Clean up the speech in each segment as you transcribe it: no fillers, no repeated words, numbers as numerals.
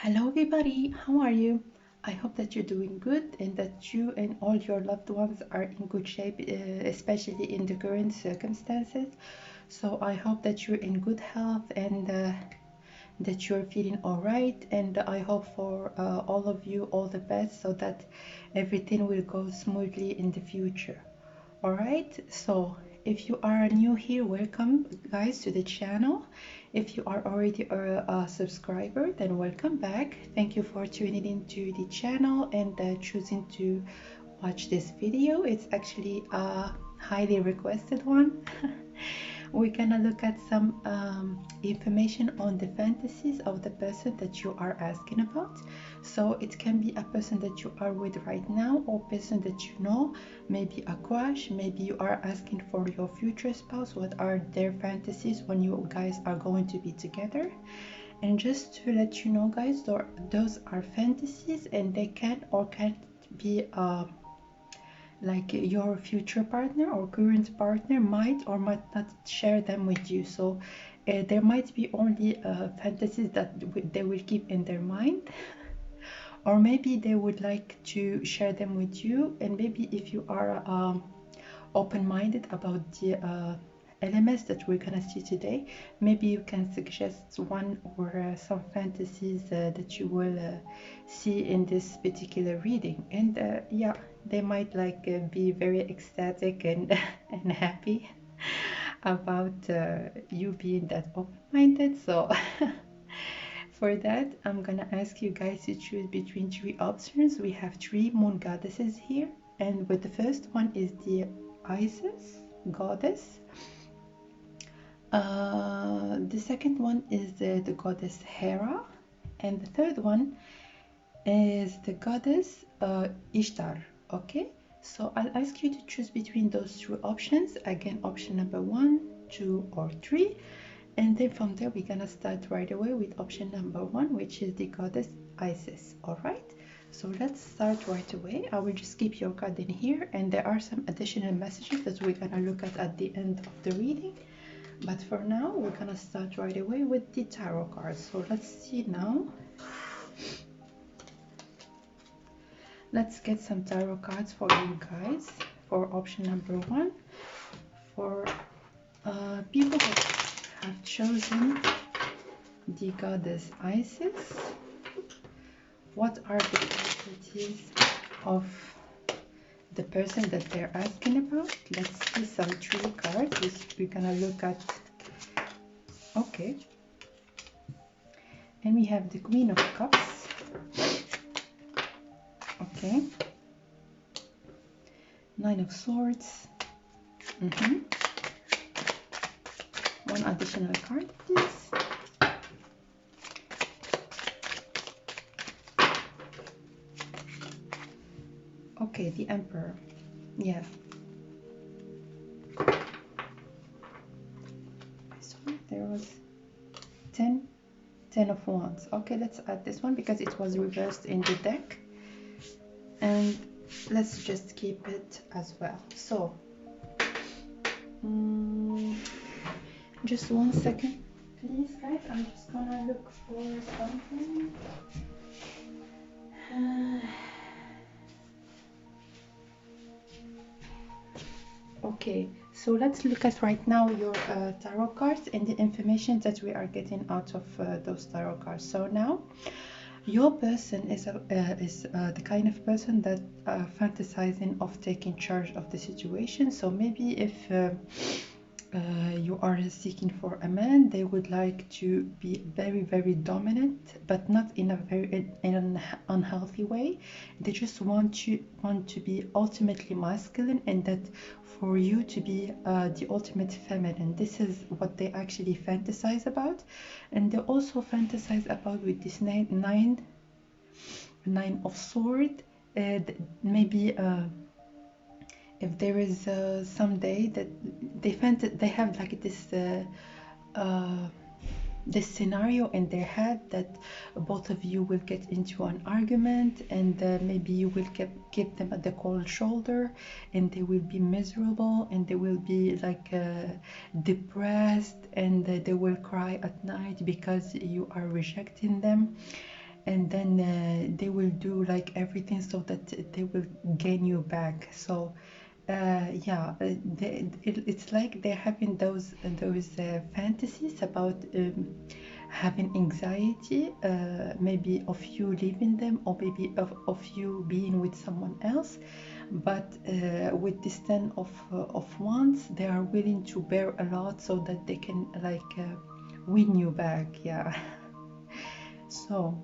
Hello everybody, how are you? I hope that you're doing good and that you and all your loved ones are in good shape, especially in the current circumstances. So I hope that you're in good health and that you're feeling all right. And I hope for all of you all the best so that everything will go smoothly in the future. All right, so if you are new here, welcome guys to the channel. If you are already a subscriber, then welcome back. Thank you for tuning into the channel and choosing to watch this video. It's actually a highly requested one. We're gonna look at some information on the fantasies of the person that you are asking about. So it can be a person that you are with right now, or person that you know, maybe a crush, maybe you are asking for your future spouse, what are their fantasies when you guys are going to be together. And just to let you know guys, those are fantasies and they can or can't be like your future partner or current partner might or might not share them with you. So there might be only fantasies that they will keep in their mind, or maybe they would like to share them with you. And maybe if you are open-minded about the elements that we're gonna see today, maybe you can suggest one or some fantasies that you will see in this particular reading. And yeah, they might like be very ecstatic and and happy about you being that open-minded. So for that, I'm gonna ask you guys to choose between three options. We have three moon goddesses here, and with the first one is the Isis goddess. The second one is the goddess Hera, and the third one is the goddess Ishtar. Okay, so I'll ask you to choose between those three options. Again, option number 1, 2, or 3, and then from there we're gonna start right away with option number 1, which is the goddess Isis. All right, so let's start right away. I will just keep your card in here, and there are some additional messages that we're gonna look at the end of the reading. But for now, we're gonna start right away with the tarot cards. So let's see now. Let's get some tarot cards for you guys for option number 1. For people that have chosen the goddess Isis, what are the qualities of the person that they're asking about? Let's see some 3 cards. We're gonna look at. Okay, and we have the Queen of Cups. Okay, 9 of Swords. One additional card, please. Okay, the Emperor. Yeah. There was 10 of Wands. Okay, let's add this one because it was reversed in the deck, and let's just keep it as well. So just 1 second please guys, I'm just gonna look for something. Okay, so let's look at right now your tarot cards and the information that we are getting out of those tarot cards. So now your person is the kind of person that fantasizing of taking charge of the situation. So maybe if you are seeking for a man, they would like to be very dominant, but not in a very in an unhealthy way. They just want to be ultimately masculine, and that for you to be the ultimate feminine. This is what they actually fantasize about. And they also fantasize about with this nine of Swords. Maybe if there is someday that they have like this scenario in their head that both of you will get into an argument, and maybe you will give them the cold shoulder, and they will be miserable, and they will be like depressed, and they will cry at night because you are rejecting them. and then they will do like everything so that they will gain you back. So yeah, it's like they're having those fantasies about having anxiety, maybe of you leaving them, or maybe of you being with someone else. But with this 10 of wands, they are willing to bear a lot so that they can like win you back. Yeah. So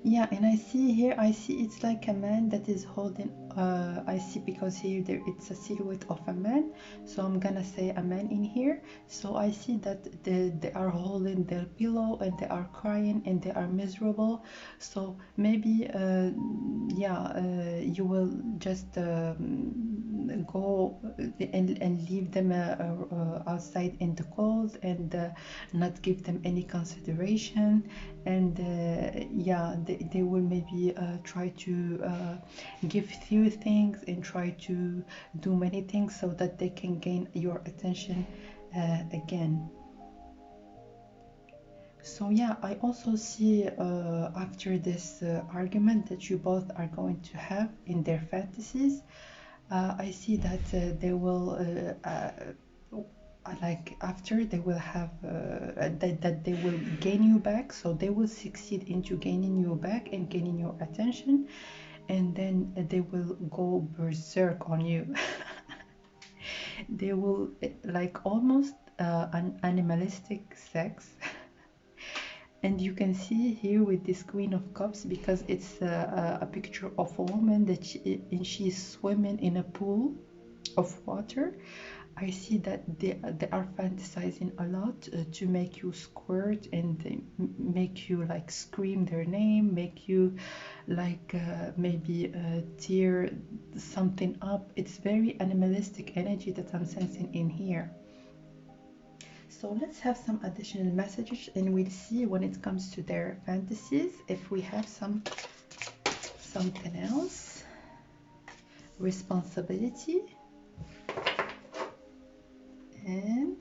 yeah, and I see here, I see it's like a man that is holding, I see, because here it's a silhouette of a man, so I'm gonna say a man in here. So I see that they are holding their pillow and they are crying and they are miserable. So maybe yeah, you will just go and leave them outside in the cold, and not give them any consideration. And yeah, they will maybe try to give few things and try to do many things so that they can gain your attention again. So yeah, I also see after this argument that you both are going to have in their fantasies, I see that they will like after they will have that they will gain you back, so they will succeed into gaining you back and gaining your attention, and then they will go berserk on you. They will like almost an animalistic sex. And you can see here with this Queen of Cups, because it's a picture of a woman that she's swimming in a pool of water. I see that they are fantasizing a lot to make you squirt, and they make you like scream their name, make you like maybe tear something up. It's very animalistic energy that I'm sensing in here. So let's have some additional messages, and we'll see when it comes to their fantasies if we have something else. Responsibility and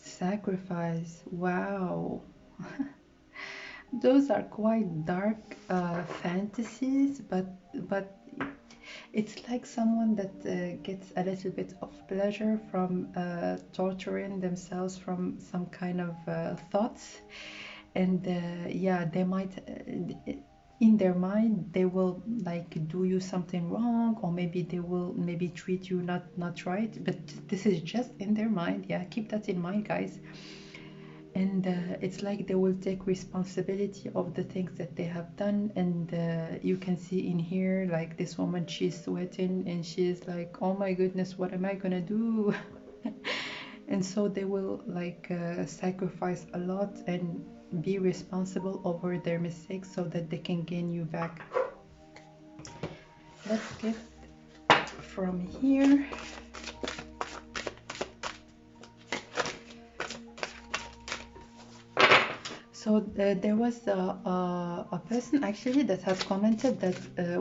sacrifice. Wow. Those are quite dark fantasies, but it's like someone that gets a little bit of pleasure from torturing themselves from some kind of thoughts. And yeah, they might in their mind they will like do you something wrong, or maybe they will maybe treat you not right, but this is just in their mind. Yeah, keep that in mind, guys. And it's like they will take responsibility of the things that they have done. And you can see in here like this woman, she's sweating and she's like, oh my goodness, what am I gonna do? And so they will like sacrifice a lot and be responsible over their mistakes so that they can gain you back. Let's get from here. So there was a person actually that has commented that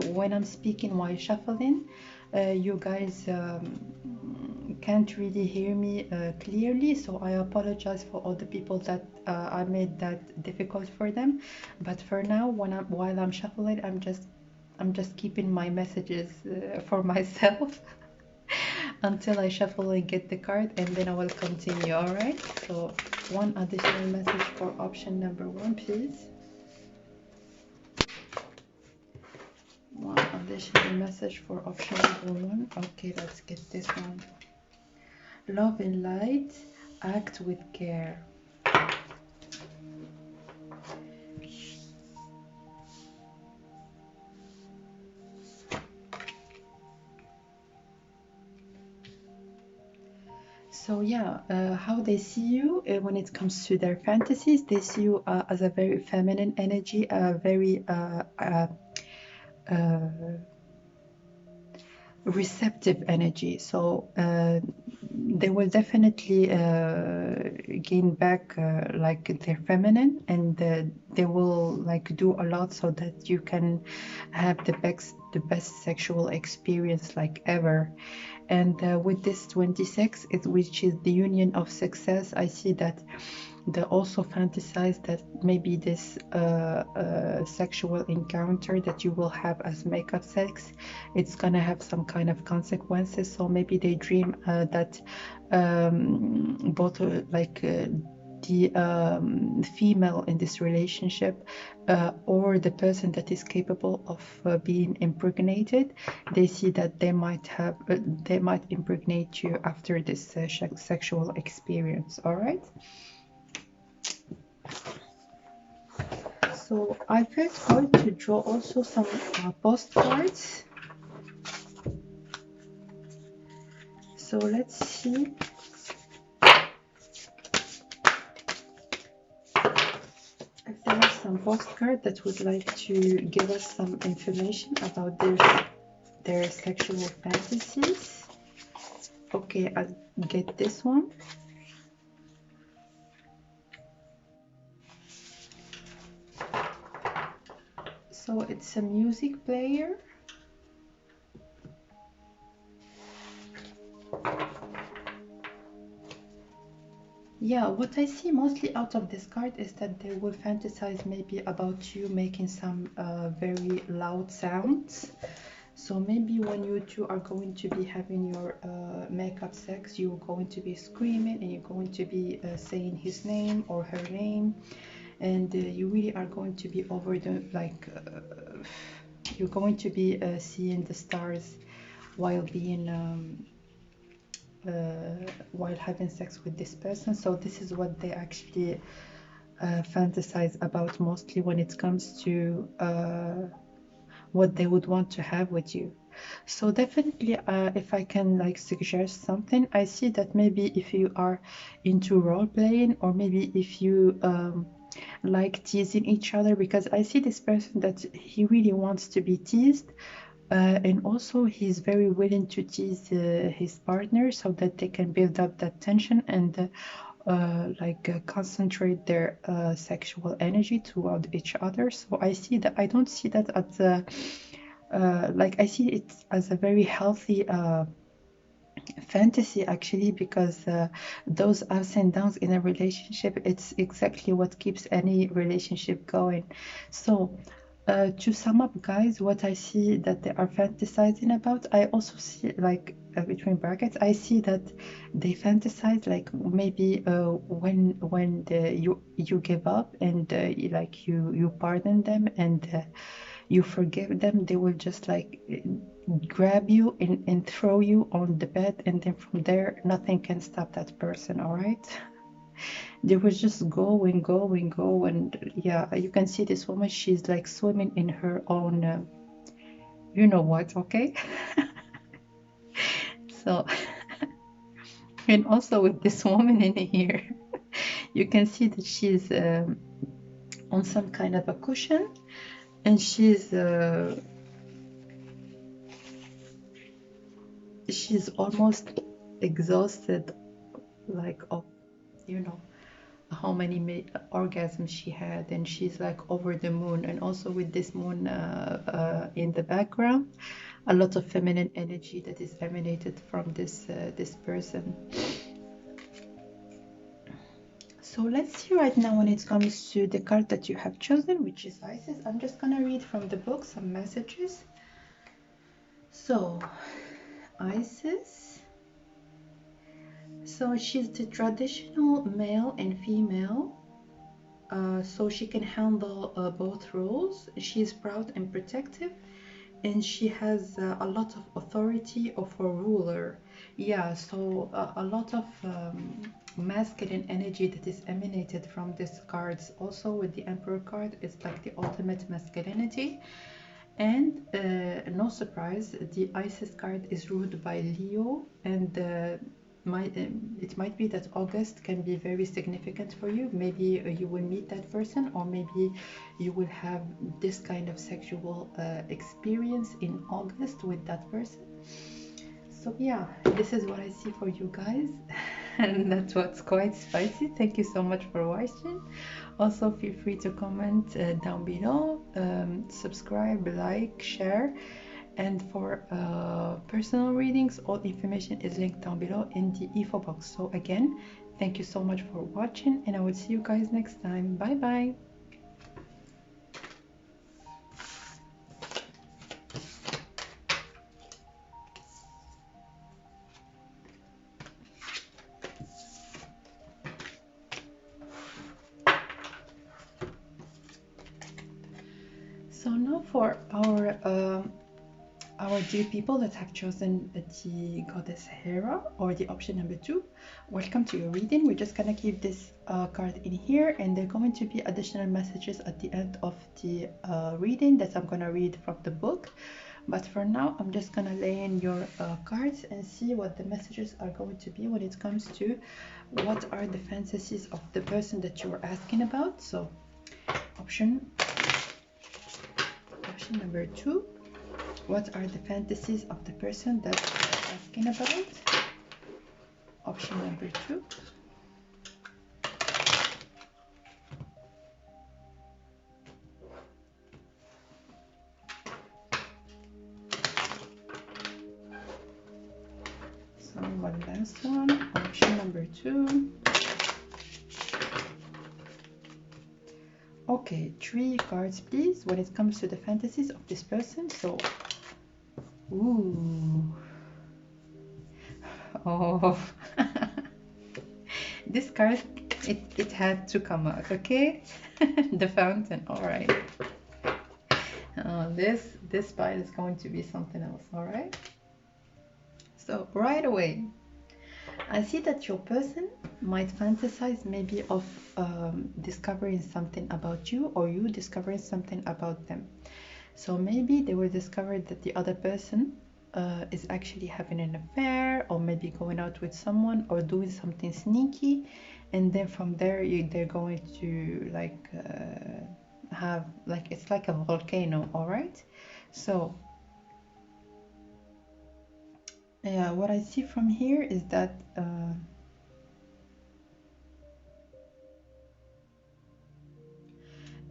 when I'm speaking while shuffling, you guys can't really hear me clearly. So I apologize for all the people that I made that difficult for them. But for now, while I'm shuffling, I'm just keeping my messages for myself until I shuffle and get the card, and then I will continue. All right. So one additional message for option number 1, please. One additional message for option number 1. Okay, let's get this one. Love and light, act with care. So yeah, how they see you when it comes to their fantasies, they see you as a very feminine energy, a very receptive energy. So they will definitely gain back like their feminine, and they will like do a lot so that you can have the best sexual experience like ever. And with this 26, which is the union of success, I see that they also fantasize that maybe this sexual encounter that you will have as makeup sex, it's gonna have some kind of consequences. So maybe they dream that both the female in this relationship or the person that is capable of being impregnated, they see that they might impregnate you after this sexual experience. All right. So I first going to draw also some postcards. So let's see. If there are some postcards that would like to give us some information about their sexual fantasies. Okay, I'll get this one. So it's a music player. Yeah, what I see mostly out of this card is that they will fantasize maybe about you making some very loud sounds. So maybe when you two are going to be having your makeup sex, you're going to be screaming and you're going to be saying his name or her name, and you really are going to be over the you're going to be seeing the stars while being while having sex with this person. So this is what they actually fantasize about mostly when it comes to what they would want to have with you. So definitely if I can like suggest something, I see that maybe if you are into role playing, or maybe if you like teasing each other, because I see this person that he really wants to be teased, and also he's very willing to tease his partner so that they can build up that tension and concentrate their sexual energy toward each other. So I see that, I don't see that as a I see it as a very healthy fantasy actually, because those ups and downs in a relationship, it's exactly what keeps any relationship going. So to sum up, guys, what I see that they are fantasizing about, I also see between brackets, I see that they fantasize like maybe when you give up and you pardon them and you forgive them, they will just grab you and throw you on the bed, and then from there nothing can stop that person. All right. They will just go and go and go, and yeah, you can see this woman, she's like swimming in her own you know what. Okay. So and also with this woman in here, you can see that she's on some kind of a cushion, and she's almost exhausted, like of you know how many orgasms she had, and she's like over the moon. And also with this moon in the background, a lot of feminine energy that is emanated from this person. So let's see right now when it comes to the card that you have chosen, which is Isis. I'm just gonna read from the book some messages. So Isis, so she's the traditional male and female, so she can handle both roles. She's proud and protective, and she has a lot of authority of a ruler. Yeah, so a lot of masculine energy that is emanated from these cards. Also with the Emperor card, it's like the ultimate masculinity. And no surprise, the Isis card is ruled by Leo, and it might be that August can be very significant for you. Maybe you will meet that person, or maybe you will have this kind of sexual experience in August with that person. So yeah, this is what I see for you guys, and that's what's quite spicy. Thank you so much for watching. Also, feel free to comment down below, subscribe, like, share, and for personal readings, all information is linked down below in the info box. So again, thank you so much for watching, and I will see you guys next time. Bye bye. So now for our dear people that have chosen the goddess Hera, or the option number 2, welcome to your reading. We're just gonna keep this card in here, and there are going to be additional messages at the end of the reading that I'm gonna read from the book. But for now, I'm just gonna lay in your cards and see what the messages are going to be when it comes to what are the fantasies of the person that you are asking about. So option number 2, what are the fantasies of the person that you're asking about? Option number 2. So one last one, option number 2. Okay, 3 cards please when it comes to the fantasies of this person. So ooh, oh, this card, it had to come out. Okay. The fountain. All right. This pile is going to be something else. All right. So right away, I see that your person might fantasize maybe of discovering something about you, or you discovering something about them. So maybe they will discover that the other person is actually having an affair, or maybe going out with someone, or doing something sneaky, and then from there they're going to like have like, it's like a volcano. All right. So yeah, what I see from here is that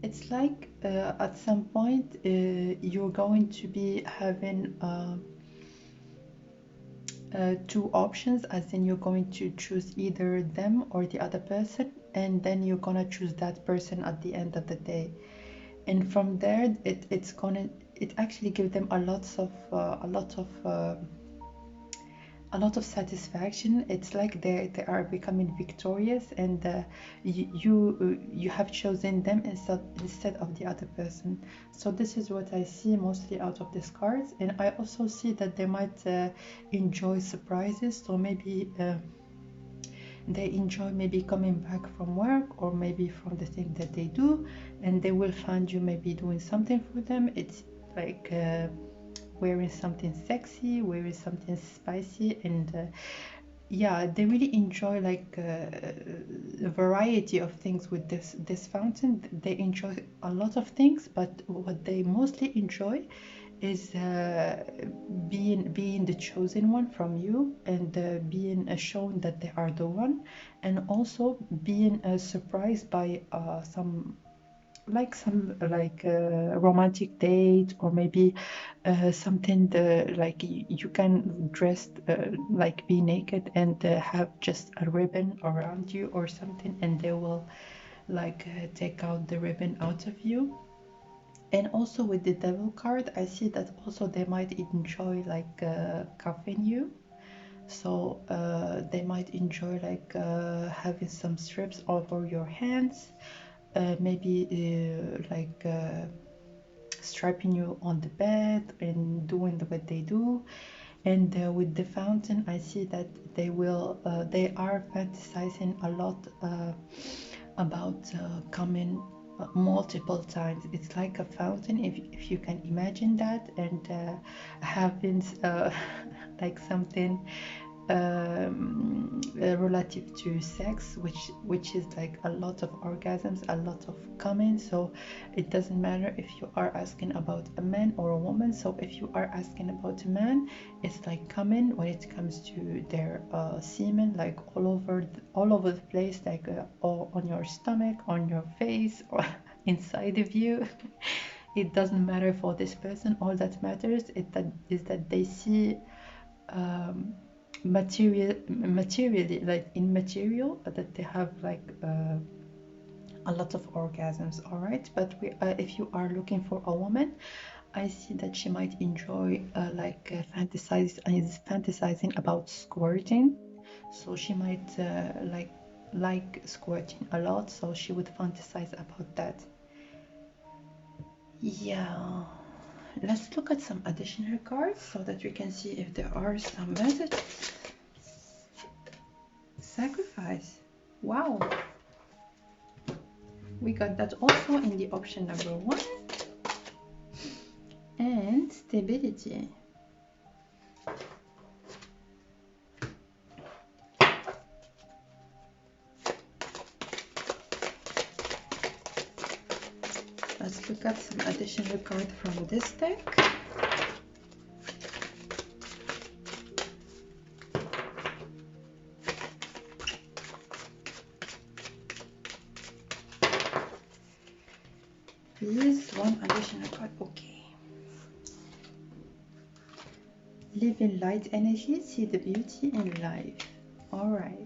it's like at some point you're going to be having 2 options, as in you're going to choose either them or the other person, and then you're gonna choose that person at the end of the day. And from there it actually gives them a lot of satisfaction. It's like they are becoming victorious, and you have chosen them instead of the other person. So this is what I see mostly out of these cards. And I also see that they might enjoy surprises. So maybe they enjoy maybe coming back from work, or maybe from the thing that they do, and they will find you maybe doing something for them. It's like wearing something sexy, wearing something spicy, and yeah, they really enjoy like a variety of things with this fountain. They enjoy a lot of things, but what they mostly enjoy is being the chosen one from you, and being shown that they are the one, and also being surprised by some romantic date, or maybe something like you can dress like be naked, and have just a ribbon around you or something, and they will like take out the ribbon out of you. And also with the devil card, I see that also they might enjoy like cuffing you. So they might enjoy like having some strips over your hands, maybe strapping you on the bed and doing what they do. And with the fountain, I see that they are fantasizing a lot about coming multiple times. It's like a fountain, if you can imagine that, and having like something relative to sex, which is like a lot of orgasms, a lot of coming. So it doesn't matter if you are asking about a man or a woman. So if you are asking about a man, it's like coming when it comes to their semen, like all over the place, like or on your stomach, on your face, or inside of you. It doesn't matter for this person. All that matters is that they see materially, like in material, that they have like a lot of orgasms. All right, but if you are looking for a woman, I see that she might enjoy fantasizing about squirting. So she might like squirting a lot, so she would fantasize about that. Yeah, let's look at some additional cards so that we can see if there are some messages. Sacrifice. Wow. We got that also in the option number 1. And stability. Let's look at some additional cards from this deck. Please, one additional card. Okay. Live in light energy, see the beauty in life. All right.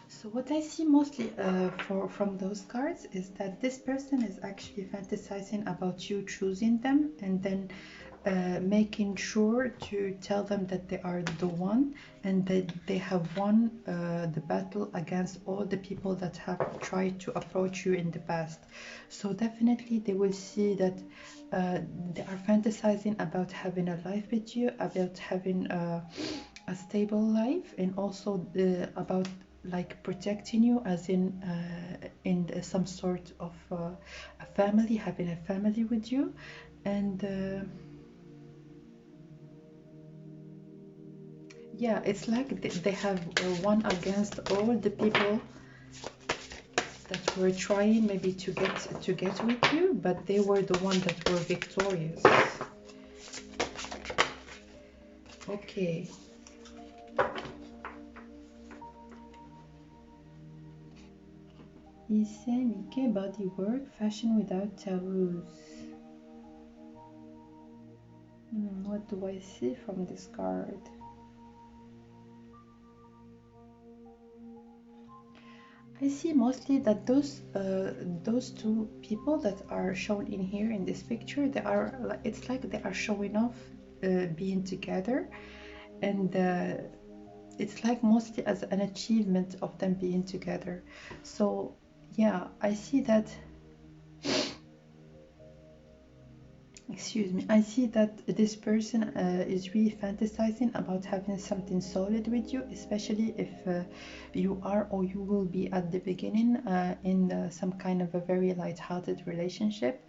So what I see mostly from those cards is that this person is actually fantasizing about you choosing them, and then making sure to tell them that they are the one, and that they have won the battle against all the people that have tried to approach you in the past. So definitely they will see that they are fantasizing about having a life with you, about having a stable life, and also about like protecting you, as in some sort of a family, having a family with you. And yeah, it's like they have won against all the people that were trying maybe to get with you, but they were the ones that were victorious. Okay. Ise Mike, body work, fashion without taboos. What do I see from this card? I see mostly that those two people that are shown in here in this picture, they are, it's like they are showing off being together, and it's like mostly as an achievement of them being together. So yeah, I see that, excuse me, I see that this person is really fantasizing about having something solid with you, especially if you are or you will be at the beginning in some kind of a very light-hearted relationship.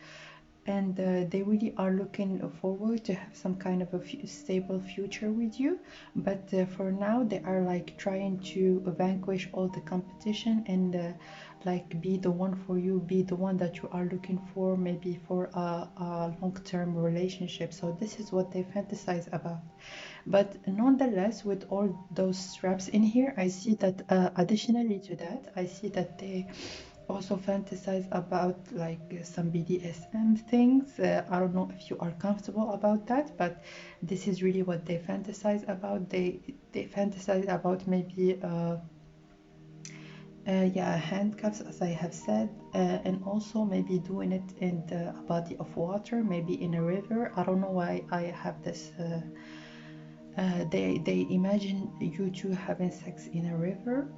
And they really are looking forward to have some kind of a stable future with you. But for now, they are like trying to vanquish all the competition, and like be the one for you, be the one that you are looking for, maybe for a long-term relationship. So this is what they fantasize about. But nonetheless, with all those straps in here, I see that additionally to that, I see that they also fantasize about like some BDSM things. I don't know if you are comfortable about that, but this is really what they fantasize about. They fantasize about maybe yeah, handcuffs, as I have said, and also maybe doing it in a body of water, maybe in a river. I don't know why I have this. They imagine you two having sex in a river,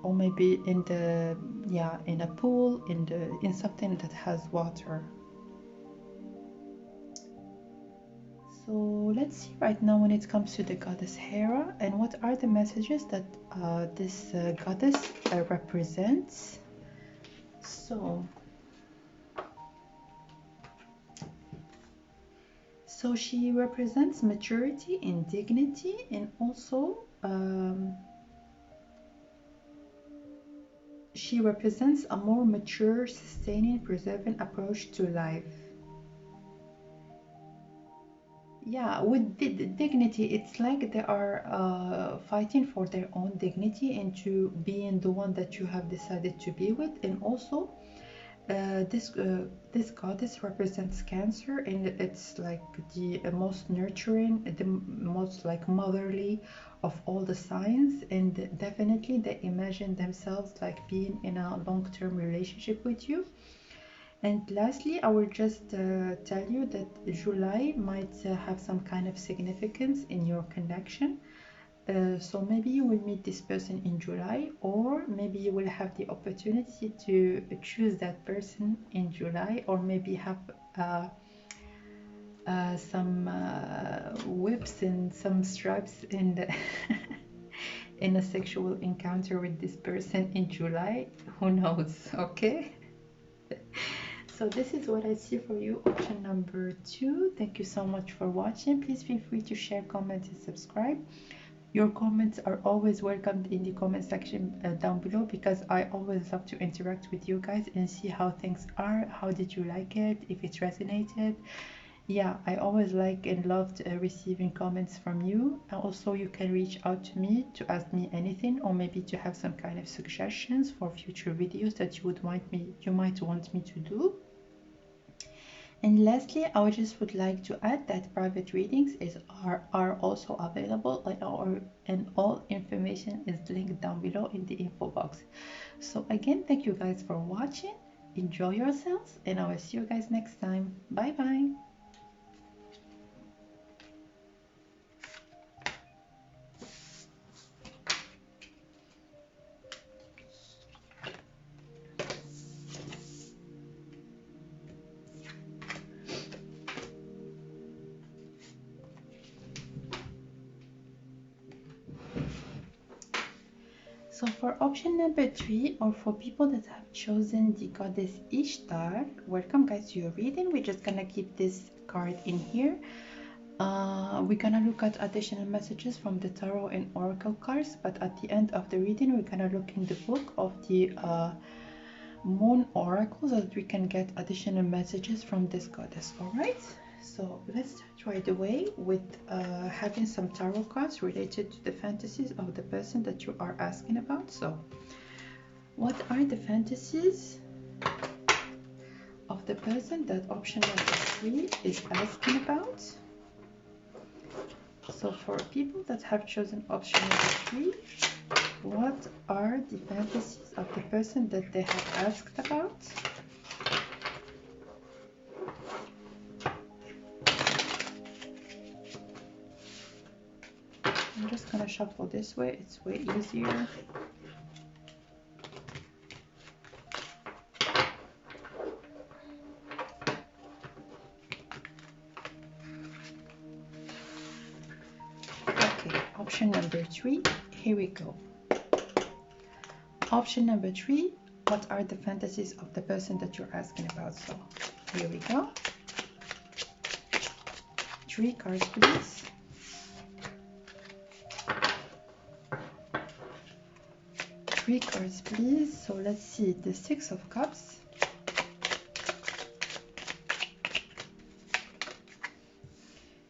or maybe in the, yeah, in a pool, in something that has water. So let's see right now when it comes to the goddess Hera, and what are the messages that this goddess represents. So So she represents maturity and dignity, and also she represents a more mature, sustaining, preserving approach to life. Yeah, with dignity, it's like they are fighting for their own dignity and to being the one that you have decided to be with. And also this goddess represents Cancer, and it's like the most nurturing, the most like motherly of all the signs, and definitely they imagine themselves like being in a long-term relationship with you. And lastly, I will just tell you that July might have some kind of significance in your connection. So maybe you will meet this person in July, or maybe you will have the opportunity to choose that person in July, or maybe have some whips and some stripes in the in a sexual encounter with this person in July. Who knows? Okay. So this is what I see for you, option number 2. Thank you so much for watching. Please feel free to share, comment, and subscribe. Your comments are always welcomed in the comment section down below, because I always love to interact with you guys and see how things are. How did you like it? If it resonated. Yeah, I always like and loved receiving comments from you. And also, you can reach out to me to ask me anything, or maybe to have some kind of suggestions for future videos that you might want me to do. And lastly, I just would like to add that private readings are also available, and all information is linked down below in the info box. So again, thank you guys for watching. Enjoy yourselves, and I will see you guys next time. Bye bye. So for option number 3, or for people that have chosen the goddess Ishtar, welcome guys to your reading. We're just gonna keep this card in here. We're gonna look at additional messages from the tarot and oracle cards, but at the end of the reading, we're gonna look in the book of the moon oracle, so that we can get additional messages from this goddess. All right, so let's start right away with having some tarot cards related to the fantasies of the person that you are asking about. So what are the fantasies of the person that option number 3 is asking about? So for people that have chosen option number 3, what are the fantasies of the person that they have asked about? I'm just gonna shuffle this way, it's way easier. Okay, option number 3, here we go. Option number 3, what are the fantasies of the person that you're asking about? So here we go. 3 cards, please. 3 cards, please. So let's see, the 6 of Cups,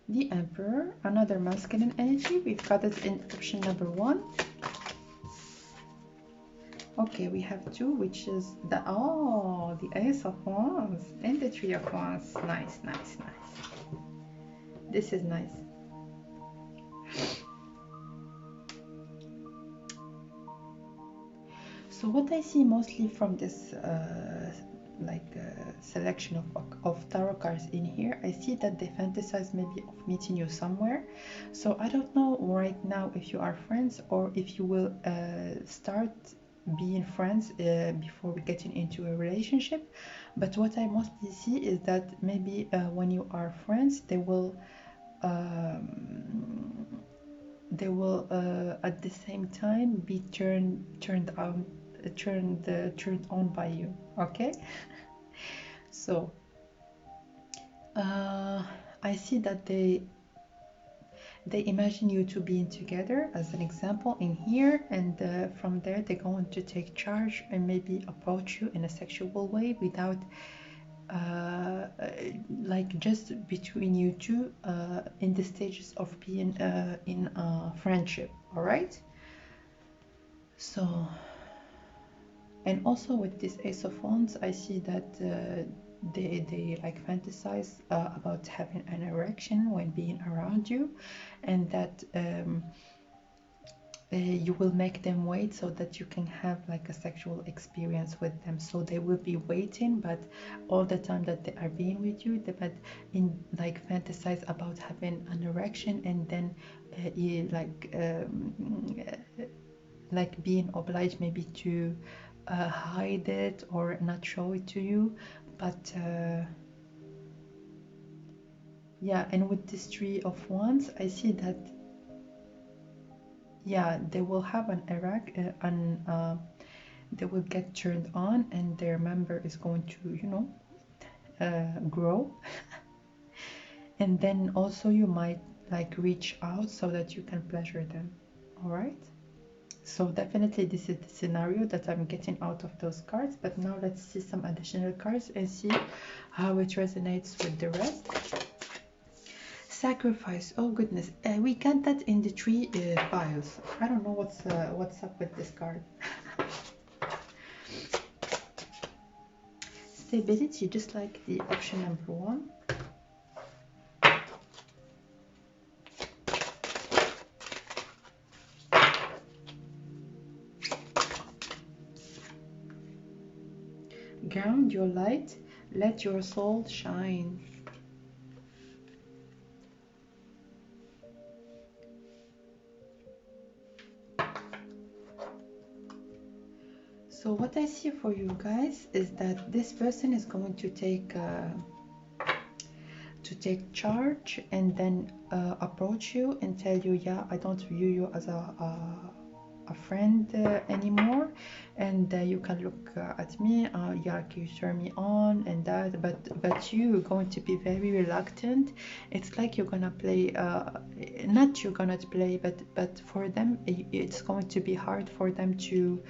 the Emperor, another masculine energy. We've got it in option number 1. Okay, we have 2, which is the Ace of Wands and the 3 of Wands. Nice, nice, nice. This is nice. So what I see mostly from this selection of tarot cards in here, I see that they fantasize maybe of meeting you somewhere. So I don't know right now if you are friends, or if you will start being friends before we getting into a relationship. But what I mostly see is that maybe when you are friends, they will at the same time be turned on by you. Okay. So I see that they imagine you two being together, as an example in here, and from there they're going to take charge and maybe approach you in a sexual way without like just between you two in the stages of being in friendship. All right, so, and also with this Ace of Wands, I see that they like fantasize about having an erection when being around you, and that you will make them wait so that you can have like a sexual experience with them. So they will be waiting, but all the time that they are being with you, but in like fantasize about having an erection, and then you like being obliged maybe to hide it or not show it to you. But yeah, and with this Three of Wands, I see that yeah, they will have an they will get turned on, and their member is going to, you know, grow. And then also you might like reach out so that you can pleasure them. All right, so definitely this is the scenario that I'm getting out of those cards. But now let's see some additional cards and see how it resonates with the rest. Sacrifice. Oh goodness, we got that in the three files. I don't know what's up with this card. Stability, just like the option number one. Ground your light, let your soul shine. So what I see for you guys is that this person is going to take charge, and then approach you and tell you, yeah, I don't view you as a friend anymore, and you can look at me, yeah, you turn me on and that, but you're going to be very reluctant. It's like you're gonna play not you're gonna play, but for them it's going to be hard for them to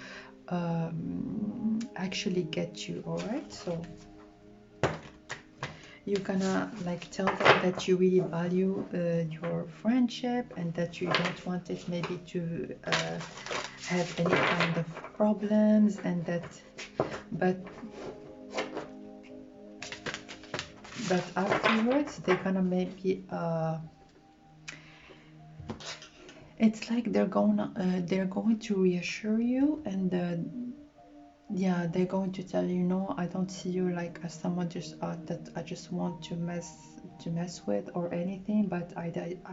actually get you. All right, so you're gonna like tell them that you really value your friendship, and that you don't want it maybe to have any kind of problems, and that but afterwards they're gonna maybe it's like they're going to reassure you, and yeah, they're going to tell you, no, I don't see you like as someone just that I just want to mess with or anything, but I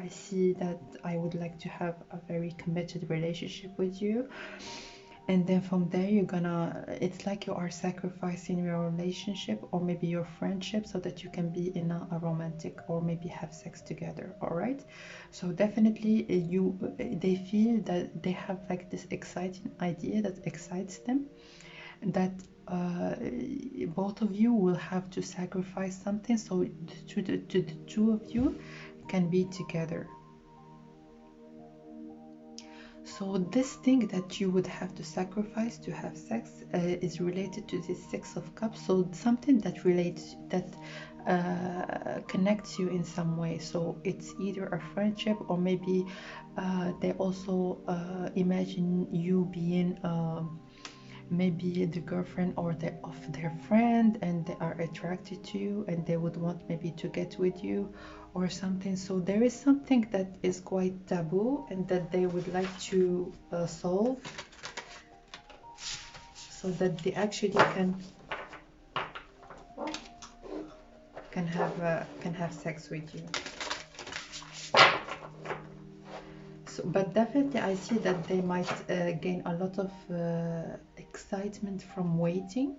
see that I would like to have a very committed relationship with you. And then from there it's like you are sacrificing your relationship or maybe your friendship so that you can be in a romantic or maybe have sex together. All right, so definitely they feel that they have like this exciting idea that excites them, that both of you will have to sacrifice something so the two of you can be together. So this thing that you would have to sacrifice to have sex is related to this Six of Cups, so something that connects you in some way. So it's either a friendship, or maybe they also imagine you being maybe the girlfriend or of their friend, and they are attracted to you, and they would want maybe to get with you or something. So there is something that is quite taboo and that they would like to solve, so that they actually can have sex with you. So, but definitely I see that they might gain a lot of excitement from waiting.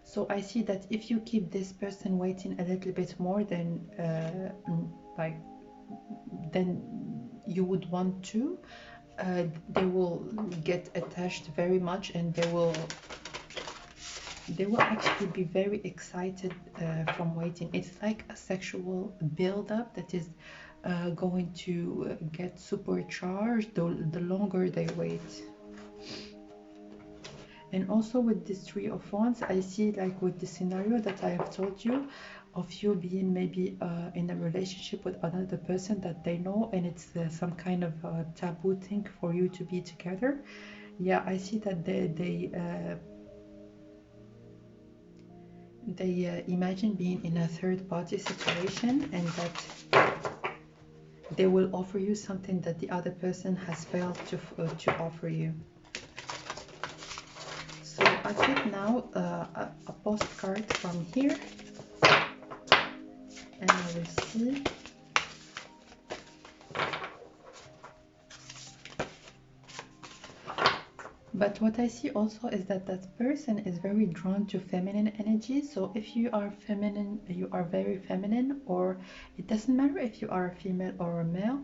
So I see that if you keep this person waiting a little bit more, then you would want to, they will get attached very much, and they will they will actually be very excited from waiting. It's like a sexual build-up that is going to get supercharged the longer they wait. And also with this Three of Wands, I see, like with the scenario that I have told you, of you being maybe in a relationship with another person that they know, and it's some kind of taboo thing for you to be together. Yeah, I see that they imagine being in a third party situation, and that they will offer you something that the other person has failed to offer you. So I get now a postcard from here, and I will see. But what I see also is that that person is very drawn to feminine energy. So if you are feminine, you are very feminine, or it doesn't matter if you are a female or a male,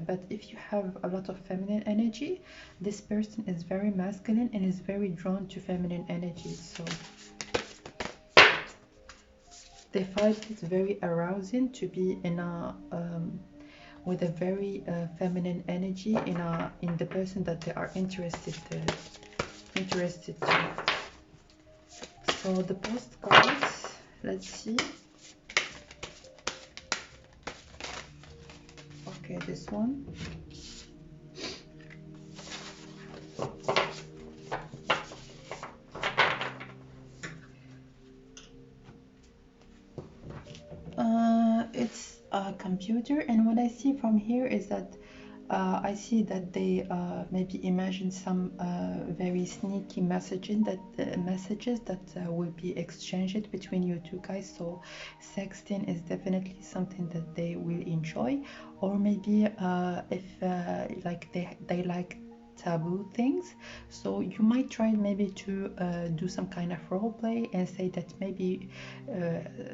but if you have a lot of feminine energy, this person is very masculine and is very drawn to feminine energy. So they find it very arousing to be in a with a very feminine energy in the person that they are interested to. So the postcards, let's see. Okay, this one. It's a computer, and what I see from here is that I see that they maybe imagine some very sneaky messages that will be exchanged between you two guys. So sexting is definitely something that they will enjoy, or maybe if like they like taboo things, so you might try maybe to do some kind of role play and say that maybe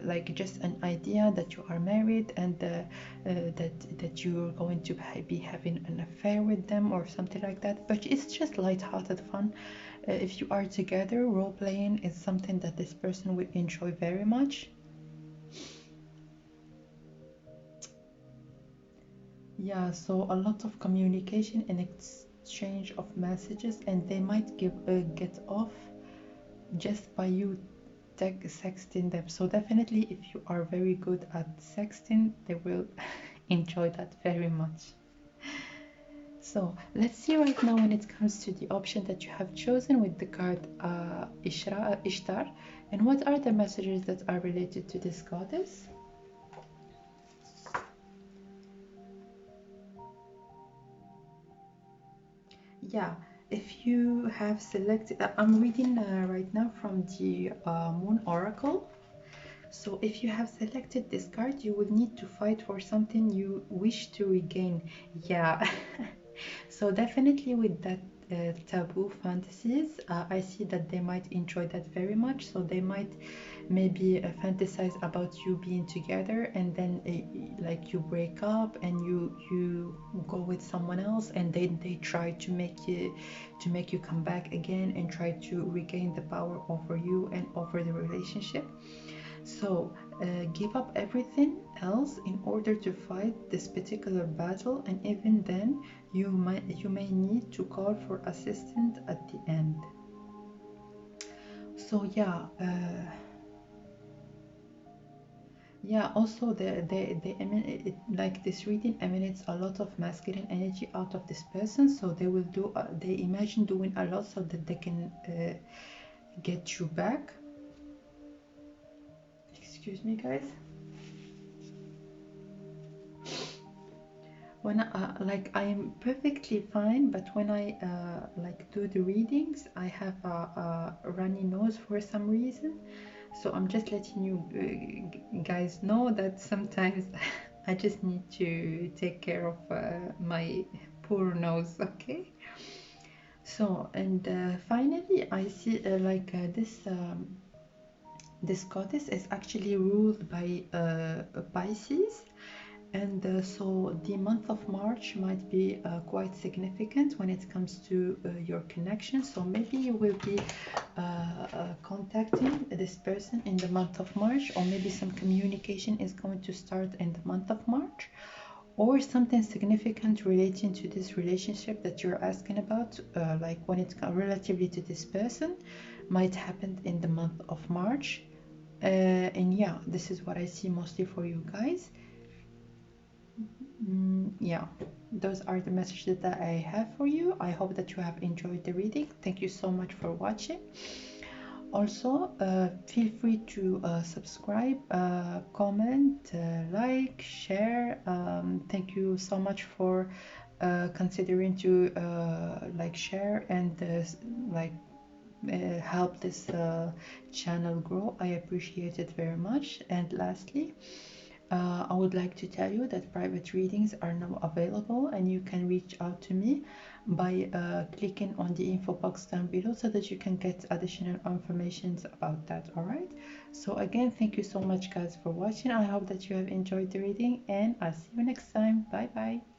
like just an idea that you are married, and that you're going to be having an affair with them or something like that. But it's just light-hearted fun. If you are together, role playing is something that this person will enjoy very much. Yeah, so a lot of communication and exchange of messages, and they might get off just by you sexting them. So definitely, if you are very good at sexting, they will enjoy that very much. So let's see right now when it comes to the option that you have chosen with the card Ishtar, and what are the messages that are related to this goddess. Yeah, if you have selected, I'm reading right now from the Moon Oracle. So if you have selected this card, you would need to fight for something you wish to regain. Yeah. So definitely with that taboo fantasies, I see that they might enjoy that very much. So they might maybe fantasize about you being together, and then like you break up and you go with someone else, and then they try to make you come back again and try to regain the power over you and over the relationship. So give up everything else in order to fight this particular battle, and even then you may need to call for assistance at the end. So yeah, yeah, also like this reading emanates a lot of masculine energy out of this person, so they will do they imagine doing a lot so that they can get you back. Excuse me, guys. When like I am perfectly fine, but when I like do the readings, I have a runny nose for some reason. So I'm just letting you guys know that sometimes I just need to take care of my poor nose. Okay. So, and finally I see like this goddess is actually ruled by Pisces, And so the month of March might be quite significant when it comes to your connection. So maybe you will be contacting this person in the month of March, or maybe some communication is going to start in the month of March, or something significant relating to this relationship that you're asking about, like when it's relatively to this person, might happen in the month of March. And yeah, this is what I see mostly for you guys. Yeah, those are the messages that I have for you. I hope that you have enjoyed the reading. Thank you so much for watching. Also, feel free to subscribe, comment, like, share. Thank you so much for considering to like, share and like help this channel grow. I appreciate it very much. And lastly, I would like to tell you that private readings are now available, and you can reach out to me by clicking on the info box down below so that you can get additional information about that. All right, so again, thank you so much guys for watching. I hope that you have enjoyed the reading, and I'll see you next time. Bye bye.